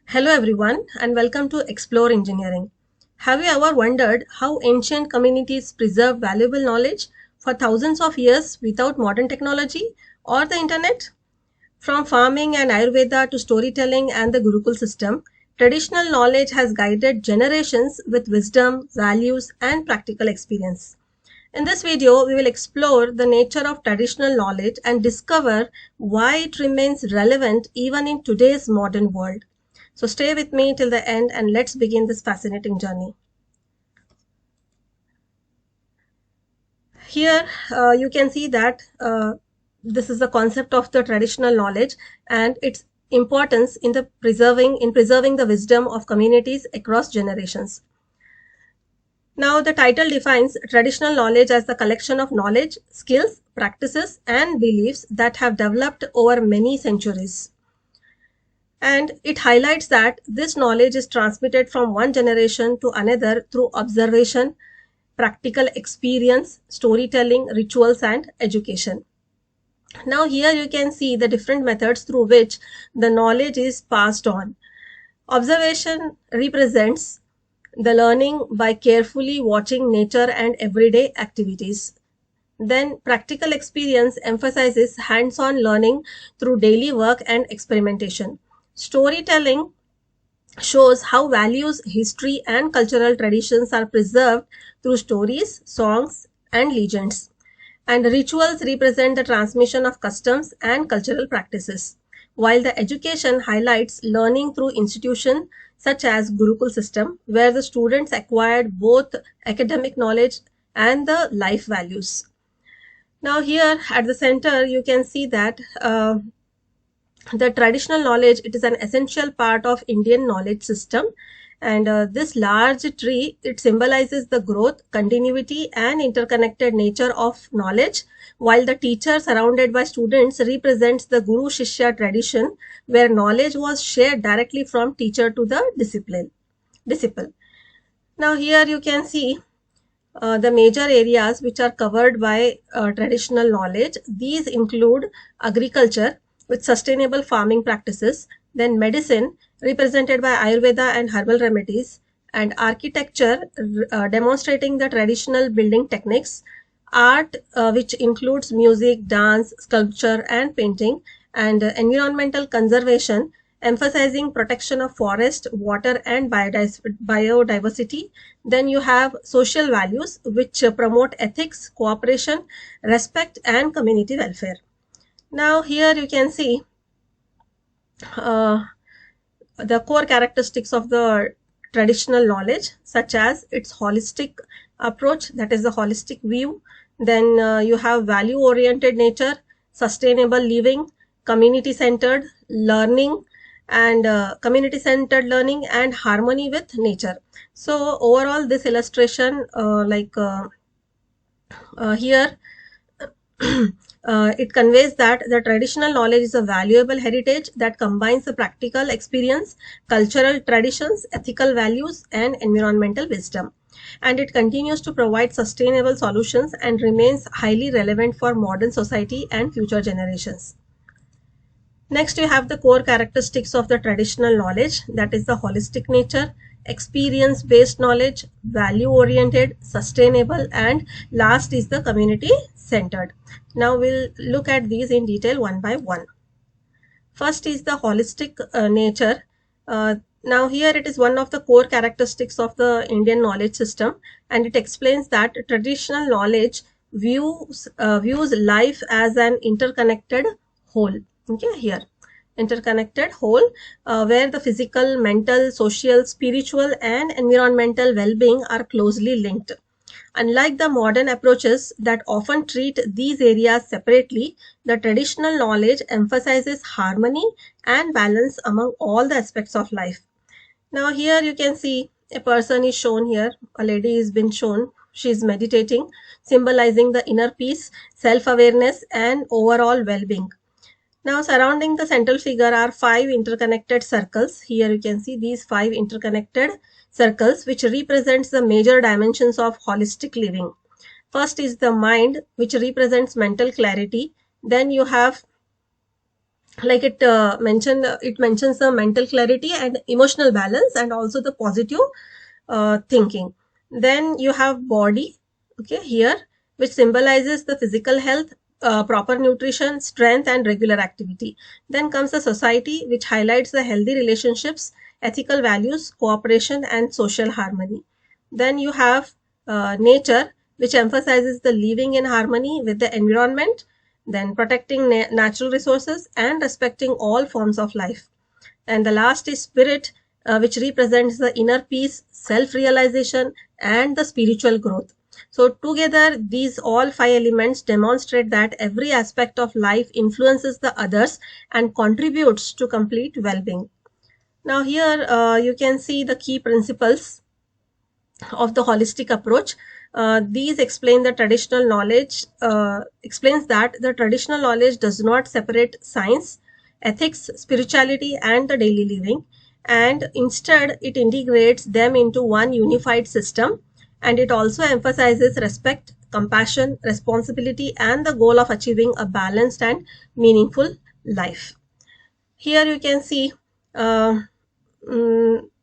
Hello everyone and welcome to Explore Engineering. Have you ever wondered how ancient communities preserve valuable knowledge for thousands of years without modern technology or the internet? From farming and Ayurveda to storytelling and the Gurukul system, traditional knowledge has guided generations with wisdom, values and practical experience. In this video, we will explore the nature of traditional knowledge and discover why it remains relevant even in today's modern world. So stay with me till the end and let's begin this fascinating journey. Here you can see that this is the concept of the traditional knowledge and its importance in preserving the wisdom of communities across generations. Now, the title defines traditional knowledge as the collection of knowledge, skills, practices, and beliefs that have developed over many centuries. And it highlights that this knowledge is transmitted from one generation to another through observation, practical experience, storytelling, rituals, and education. Now, here you can see the different methods through which the knowledge is passed on. Observation represents the learning by carefully watching nature and everyday activities. Then practical experience emphasizes hands-on learning through daily work and experimentation. Storytelling shows how values, history, and cultural traditions are preserved through stories, songs, and legends. And rituals represent the transmission of customs and cultural practices, while the education highlights learning through institutions such as Gurukul system, where the students acquired both academic knowledge and the life values. Now here at the center, you can see that the traditional knowledge, it is an essential part of Indian knowledge system. And this large tree, it symbolizes the growth, continuity and interconnected nature of knowledge, while the teacher surrounded by students represents the Guru Shishya tradition, where knowledge was shared directly from teacher to the disciple. Now here you can see the major areas which are covered by traditional knowledge. These include agriculture with sustainable farming practices, then medicine represented by Ayurveda and herbal remedies, and architecture demonstrating the traditional building techniques, art which includes music, dance, sculpture and painting, and environmental conservation emphasizing protection of forest, water and biodiversity. Then you have social values which promote ethics, cooperation, respect and community welfare. Now here you can see the core characteristics of the traditional knowledge, such as its holistic approach, that is the holistic view. Then you have value oriented nature, sustainable living, community centered learning, and community centered learning and harmony with nature. So overall this illustration here it conveys that the traditional knowledge is a valuable heritage that combines the practical experience, cultural traditions, ethical values, and environmental wisdom. And it continues to provide sustainable solutions and remains highly relevant for modern society and future generations. Next, you have the core characteristics of the traditional knowledge, that is the holistic nature, experience-based knowledge, value-oriented, sustainable, and last is the community-centered. Now, we'll look at these in detail one by one. First is the holistic nature. Now, here it is one of the core characteristics of the Indian knowledge system, and it explains that traditional knowledge views life as an interconnected whole. Okay, here interconnected whole where the physical, mental, social, spiritual and environmental well-being are closely linked. Unlike the modern approaches that often treat these areas separately, the traditional knowledge emphasizes harmony and balance among all the aspects of life. Now here you can see a person is shown here, a lady is been shown, she is meditating, symbolizing the inner peace, self-awareness and overall well-being. Now surrounding the central figure are 5 interconnected circles. Here you can see these 5 interconnected circles which represents the major dimensions of holistic living. First is the mind, which represents mental clarity. Then you have like it mentions the mental clarity and emotional balance, and also the positive thinking. Then you have body, okay, here, which symbolizes the physical health, proper nutrition, strength, and regular activity. Then comes the society, which highlights the healthy relationships, ethical values, cooperation, and social harmony. Then you have nature, which emphasizes the living in harmony with the environment, then protecting natural resources and respecting all forms of life. And the last is spirit, which represents the inner peace, self realization, and the spiritual growth. So, together, these all five elements demonstrate that every aspect of life influences the others and contributes to complete well being. Now, here you can see the key principles of the holistic approach. These explain the traditional knowledge, explains that the traditional knowledge does not separate science, ethics, spirituality, and the daily living, and instead it integrates them into one unified system. And it also emphasizes respect, compassion, responsibility, and the goal of achieving a balanced and meaningful life. Here you can see uh,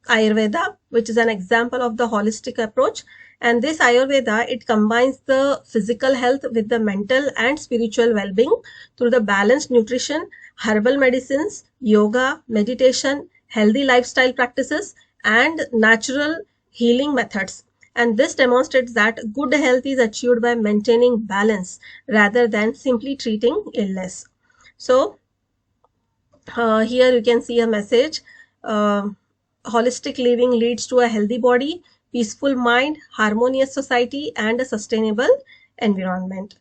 Ayurveda, which is an example of the holistic approach. And this Ayurveda, it combines the physical health with the mental and spiritual well-being through the balanced nutrition, herbal medicines, yoga, meditation, healthy lifestyle practices, and natural healing methods. And this demonstrates that good health is achieved by maintaining balance rather than simply treating illness. So, here you can see a message. Holistic living leads to a healthy body, peaceful mind, harmonious society, and a sustainable environment.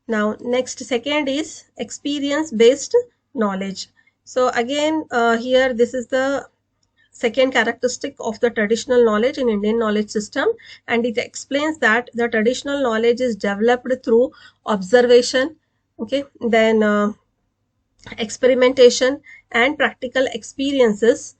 Now, next, second is experience-based knowledge. So again, here this is the second characteristic of the traditional knowledge in Indian knowledge system, and it explains that the traditional knowledge is developed through observation, okay, then experimentation and practical experiences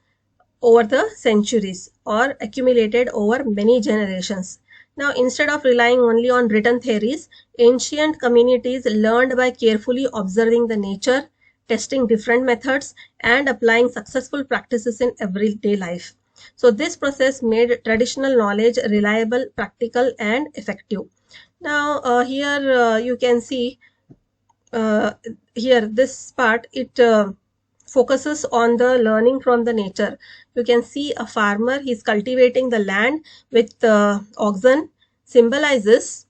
over the centuries or accumulated over many generations. Now, instead of relying only on written theories, ancient communities learned by carefully observing the nature, testing different methods, and applying successful practices in everyday life. So, this process made traditional knowledge reliable, practical, and effective. Now, here you can see uh, here this part, it focuses on the learning from the nature. You can see a farmer, he's cultivating the land with oxen, symbolizes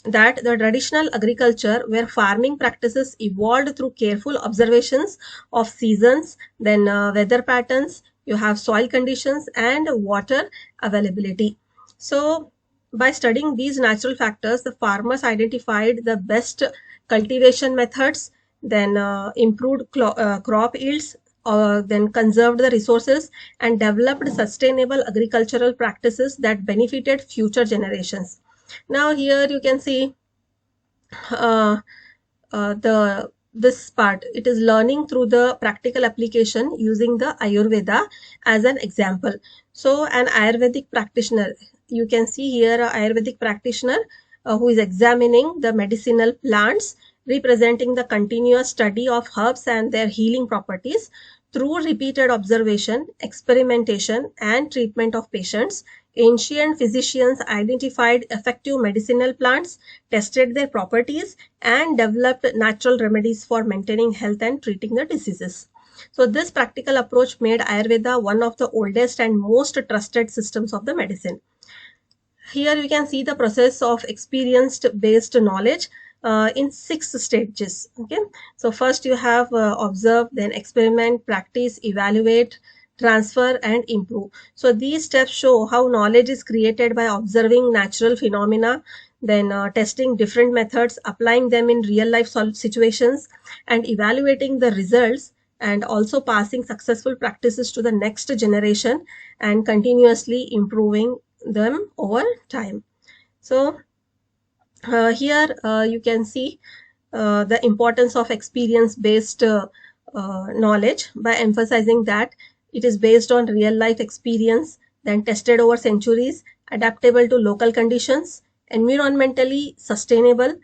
that the traditional agriculture where farming practices evolved through careful observations of seasons, then weather patterns, you have soil conditions and water availability. So by studying these natural factors, the farmers identified the best cultivation methods, then improved crop yields, then conserved the resources and developed sustainable agricultural practices that benefited future generations. Now here you can see uh, the this part, it is learning through the practical application using the Ayurveda as an example. So an Ayurvedic practitioner, you can see here a Ayurvedic practitioner who is examining the medicinal plants, representing the continuous study of herbs and their healing properties. Through repeated observation, experimentation, and treatment of patients, ancient physicians identified effective medicinal plants, tested their properties, and developed natural remedies for maintaining health and treating the diseases. So, this practical approach made Ayurveda one of the oldest and most trusted systems of the medicine. Here you can see the process of experience based knowledge in 6 stages. Okay, so first you have observe, then experiment, practice, evaluate, transfer, and improve. So these steps show how knowledge is created by observing natural phenomena, then testing different methods, applying them in real life situations, and evaluating the results, and also passing successful practices to the next generation and continuously improving them over time. So here you can see the importance of experience based knowledge by emphasizing that it is based on real life experience, then tested over centuries, adaptable to local conditions, environmentally sustainable,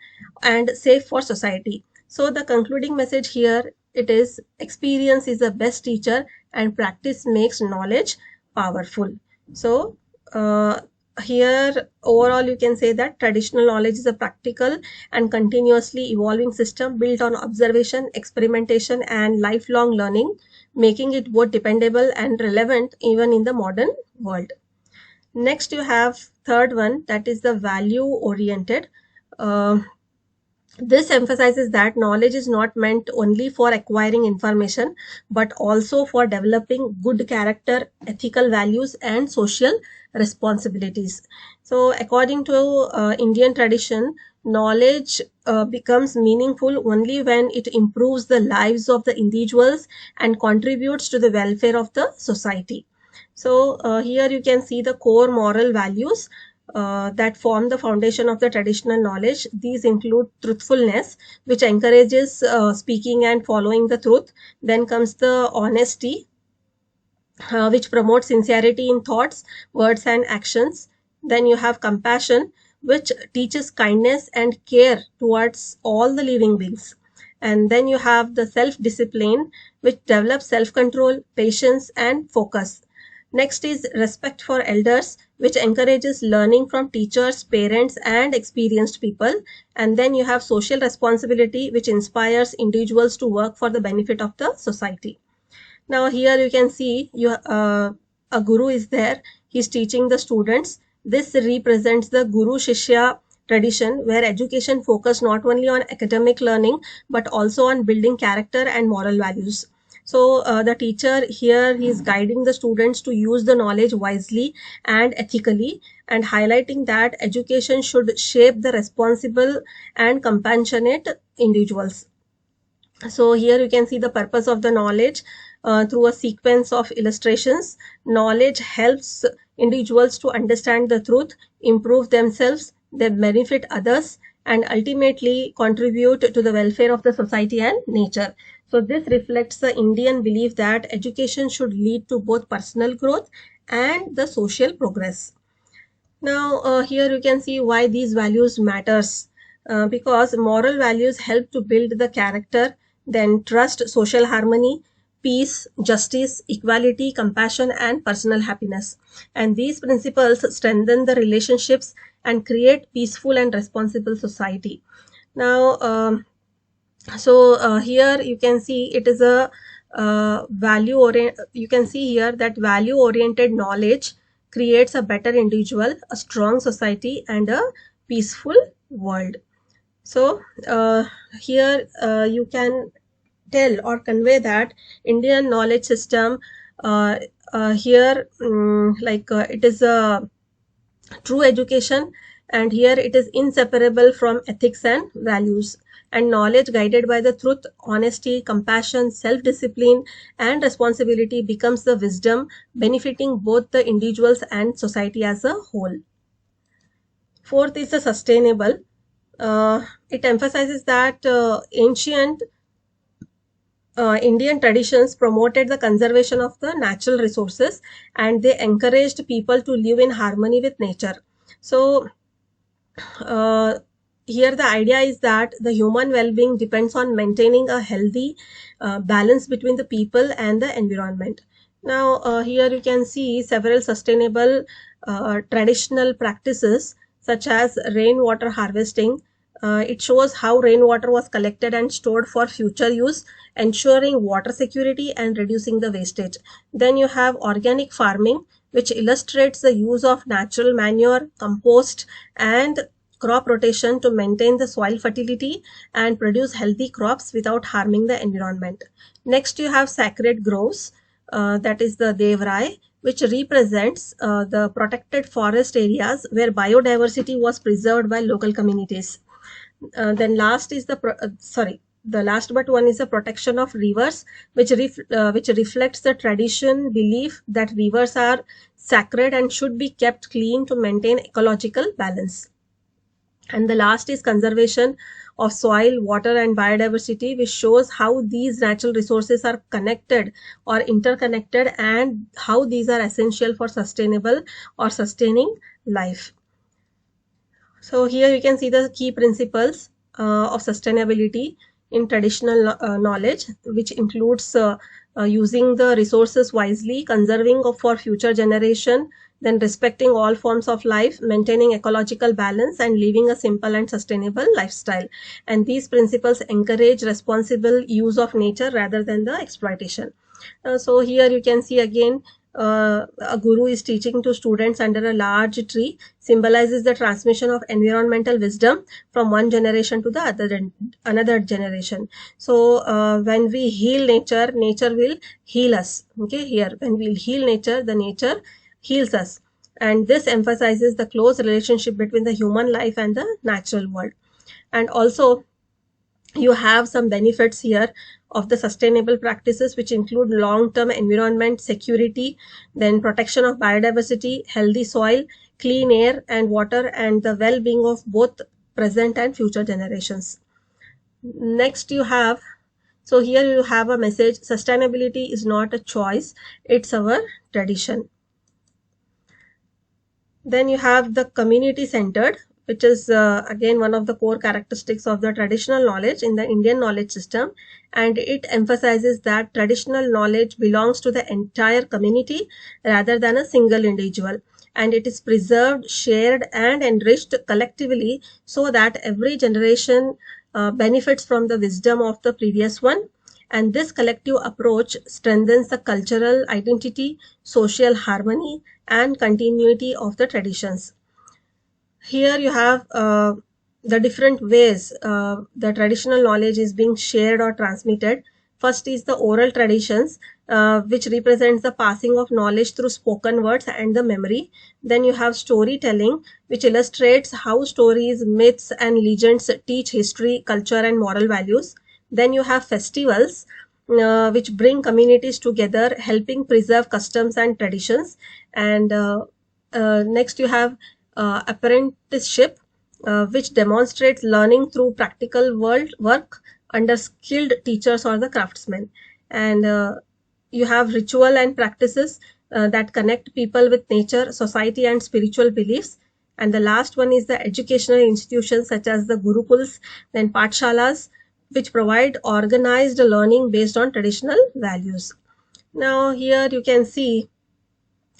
and safe for society. So the concluding message here it is experience is the best teacher and practice makes knowledge powerful. So here overall you can say that traditional knowledge is a practical and continuously evolving system built on observation, experimentation and lifelong learning, making it both dependable and relevant even in the modern world. Next you have third one, that is the value oriented. This emphasizes that knowledge is not meant only for acquiring information, but also for developing good character, ethical values, and social responsibilities. So, according to Indian tradition, knowledge becomes meaningful only when it improves the lives of the individuals and contributes to the welfare of the society. So, here you can see the core moral values that form the foundation of the traditional knowledge. These include truthfulness, which encourages speaking and following the truth. Then comes the honesty, which promotes sincerity in thoughts, words, and actions. Then you have compassion, which teaches kindness and care towards all the living beings. And then you have the self discipline, which develops self control, patience, and focus. Next is respect for elders, which encourages learning from teachers, parents, and experienced people. And then you have social responsibility, which inspires individuals to work for the benefit of the society. Now here you can see a guru is there. He's teaching the students. This represents the Guru Shishya tradition, where education focused not only on academic learning but also on building character and moral values. So the teacher here, he is guiding the students to use the knowledge wisely and ethically, and highlighting that education should shape the responsible and compassionate individuals. So here you can see the purpose of the knowledge through a sequence of illustrations. Knowledge helps individuals to understand the truth, improve themselves, they benefit others, and ultimately contribute to the welfare of the society and nature. So this reflects the Indian belief that education should lead to both personal growth and the social progress. Now, here you can see why these values matters. Because moral values help to build the character, then trust, social harmony, peace, justice, equality, compassion, and personal happiness. And these principles strengthen the relationships and create peaceful and responsible society. Now, here you can see it is a you can see here that value oriented knowledge creates a better individual, a strong society, and a peaceful world. So here you can tell or convey that Indian knowledge system here it is a true education, and here it is inseparable from ethics and values. And knowledge guided by the truth, honesty, compassion, self-discipline, and responsibility becomes the wisdom benefiting both the individuals and society as a whole. Fourth is the sustainable. It emphasizes that ancient Indian traditions promoted the conservation of the natural resources, and they encouraged people to live in harmony with nature. So here the idea is that the human well-being depends on maintaining a healthy balance between the people and the environment. Now here you can see several sustainable traditional practices such as rainwater harvesting. It shows how rainwater was collected and stored for future use, ensuring water security and reducing the wastage. Then you have organic farming, which illustrates the use of natural manure, compost, and crop rotation to maintain the soil fertility and produce healthy crops without harming the environment. Next, you have sacred groves, that is the Devrai, which represents the protected forest areas where biodiversity was preserved by local communities. Then last is the last but one is the protection of rivers, which reflects the tradition belief that rivers are sacred and should be kept clean to maintain ecological balance. And the last is conservation of soil, water, and biodiversity, which shows how these natural resources are connected or interconnected and how these are essential for sustainable or sustaining life. So here you can see the key principles of sustainability. in traditional knowledge, which includes using the resources wisely, conserving for future generation, then respecting all forms of life, maintaining ecological balance, and living a simple and sustainable lifestyle. And these principles encourage responsible use of nature rather than the exploitation. So here you can see again a guru is teaching to students under a large tree, symbolizes the transmission of environmental wisdom from one generation to the another generation. So when we heal nature, nature will heal us. Okay, here when we heal nature, the nature heals us. And this emphasizes the close relationship between the human life and the natural world. And also you have some benefits here of the sustainable practices, which include long-term environment security, then protection of biodiversity, healthy soil, clean air and water, and the well-being of both present and future generations. Next you have, so here you have a message: sustainability is not a choice, it's our tradition. Then you have the community centered, which is again one of the core characteristics of the traditional knowledge in the Indian knowledge system, and it emphasizes that traditional knowledge belongs to the entire community rather than a single individual, and it is preserved, shared and enriched collectively so that every generation benefits from the wisdom of the previous one. And this collective approach strengthens the cultural identity, social harmony, and continuity of the traditions. Here you have the different ways the traditional knowledge is being shared or transmitted. First is the oral traditions, which represents the passing of knowledge through spoken words and the memory. Then you have storytelling, which illustrates how stories, myths, and legends teach history, culture, and moral values. Then you have festivals, which bring communities together, helping preserve customs and traditions. And next you have apprenticeship, which demonstrates learning through practical work under skilled teachers or the craftsmen. And you have ritual and practices that connect people with nature, society, and spiritual beliefs. And the last one is the educational institutions such as the gurukuls, then pathshalas, which provide organized learning based on traditional values. Now here you can see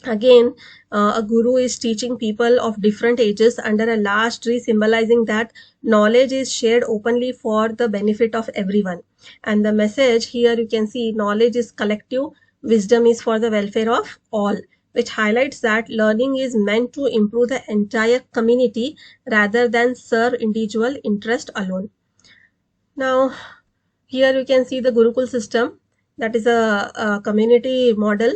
again a guru is teaching people of different ages under a large tree, symbolizing that knowledge is shared openly for the benefit of everyone. And the message here you can see: knowledge is collective, wisdom is for the welfare of all, which highlights that learning is meant to improve the entire community rather than serve individual interest alone. Now here you can see the Gurukul system, that is a community model,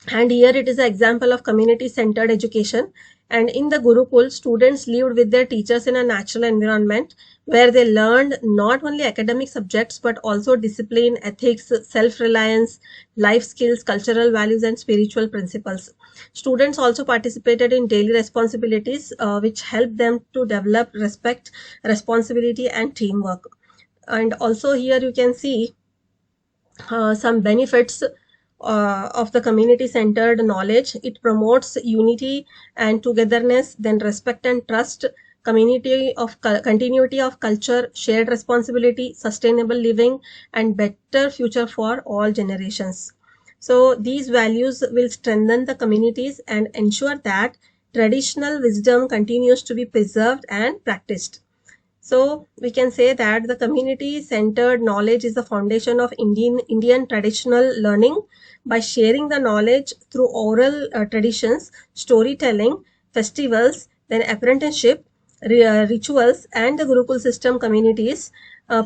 and here it is an example of community-centered education. And in the Gurukul, students lived with their teachers in a natural environment where they learned not only academic subjects but also discipline, ethics, self-reliance, life skills, cultural values, and spiritual principles. Students also participated in daily responsibilities, which helped them to develop respect, responsibility, and teamwork. And also here you can see some benefits of the community-centered knowledge. It promotes unity and togetherness, then respect and trust, continuity of culture, shared responsibility, sustainable living, and better future for all generations. So these values will strengthen the communities and ensure that traditional wisdom continues to be preserved and practiced. So we can say that the community-centered knowledge is the foundation of Indian traditional learning. By sharing the knowledge through oral traditions, storytelling, festivals, then apprenticeship, rituals, and the Gurukul system, communities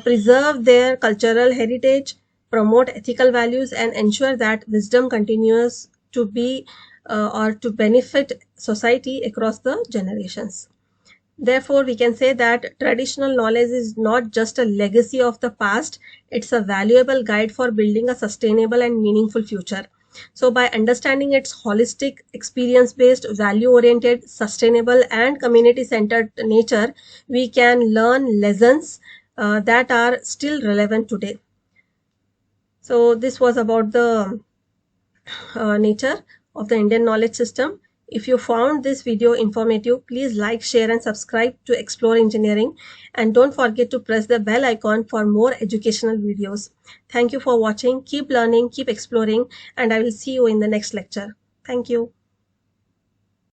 preserve their cultural heritage, promote ethical values, and ensure that wisdom continues to be or to benefit society across the generations. Therefore, we can say that traditional knowledge is not just a legacy of the past, it's a valuable guide for building a sustainable and meaningful future. So by understanding its holistic, experience-based, value-oriented, sustainable, and community-centered nature, we can learn lessons that are still relevant today. So this was about the nature of the Indian knowledge system. If you found this video informative, please like, share and subscribe to Explore Engineering, and don't forget to press the bell icon for more educational videos. Thank you for watching. Keep learning, keep exploring, and I will see you in the next lecture. Thank you.